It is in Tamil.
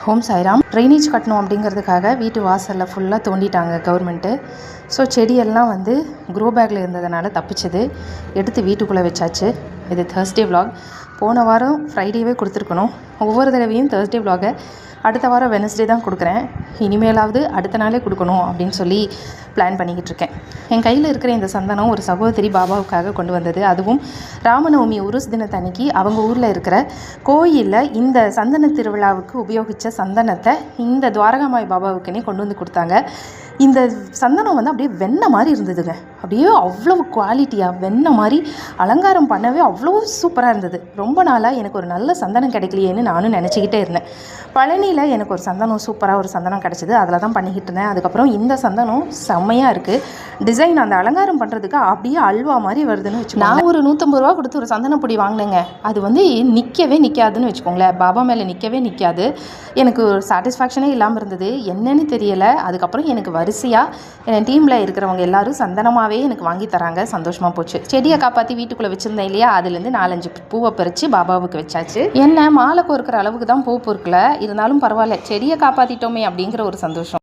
ஹோம் சாய்ராம். ட்ரைனேஜ் கட்டணும் அப்படிங்கிறதுக்காக வீட்டு வாசலில் ஃபுல்லாக தோண்டிட்டாங்க கவர்மெண்ட்டு. ஸோ செடியெல்லாம் வந்து க்ரோ பேக்கில் இருந்ததுனால தப்பிச்சது, எடுத்து வீட்டுக்குள்ளே வச்சாச்சு. இது Thursday vlog. போன வாரம் ஃப்ரைடேவே கொடுத்துருக்கணும். ஒவ்வொரு தடவையும் Thursday vlog-ஐ அடுத்த வாரம் Wednesday தான் கொடுக்குறேன். இனிமேலாவது அடுத்த நாளே கொடுக்கணும் அப்படின்னு சொல்லி பிளான் பண்ணிக்கிட்டு இருக்கேன். என் கையில் இருக்கிற இந்த சந்தனம் ஒரு சகோதரி பாபாவுக்காக கொண்டு வந்தது. அதுவும் ராமநவமி உருஸ் தினத்தன்னைக்கு அவங்க ஊரில் இருக்கிற கோயிலில் இந்த சந்தன திருவிழாவுக்கு உபயோகித்த சந்தனத்தை இந்த துவாரகாமாய் பாபாவுக்குன்னே கொண்டு வந்து கொடுத்தாங்க. இந்த சந்தனம் வந்து அப்படியே வெண்ணெய் மாதிரி இருந்ததுங்க. அப்படியே அவ்வளவு குவாலிட்டியாக வெண்ணெய் மாதிரி அலங்காரம் பண்ணவே அவ்வளோ சூப்பராக இருந்தது. ரொம்ப நாளாக எனக்கு ஒரு நல்ல சந்தனம் கிடைக்கலையேன்னு நானும் நினச்சிக்கிட்டே இருந்தேன். பழனியில் எனக்கு ஒரு சந்தனம் சூப்பராக ஒரு சந்தனம் கிடச்சிது. அதில் தான் பண்ணிக்கிட்டு இருந்தேன். அதுக்கப்புறம் இந்த சந்தனம் செம்மையாக இருக்குது. டிசைன் அந்த அலங்காரம் பண்ணுறதுக்கு அப்படியே அல்வா மாதிரி வருதுன்னு வச்சுக்கோங்க. நான் ஒரு 150 ரூபா கொடுத்து ஒரு சந்தன பொடி வாங்கினேங்க. அது வந்து நிற்கவே நிற்காதுன்னு வச்சுக்கோங்களேன். பாபா மேலே நிற்கவே நிற்காது. எனக்கு ஒரு சாட்டிஸ்ஃபேக்ஷனே இல்லாமல் இருந்தது. என்னன்னு தெரியலை. அதுக்கப்புறம் எனக்கு வரிசையாக என் டீமில் இருக்கிறவங்க எல்லோரும் சந்தனமாகவே எனக்கு வாங்கி தராங்க. சந்தோஷமாக போச்சு. செடியை காப்பாற்றி வீட்டுக்குள்ளே வச்சுருந்தேன் இல்லையா, அதுலேருந்து 4-5 பூவை பறித்து பாபாவுக்கு வச்சாச்சு. என்ன மாலை கோர்க்கிற அளவுக்கு தான் பூ பொறுக்கல, இருந்தாலும் பரவாயில்ல, செடியை காப்பாற்றிட்டோமே அப்படிங்கிற ஒரு சந்தோஷம்.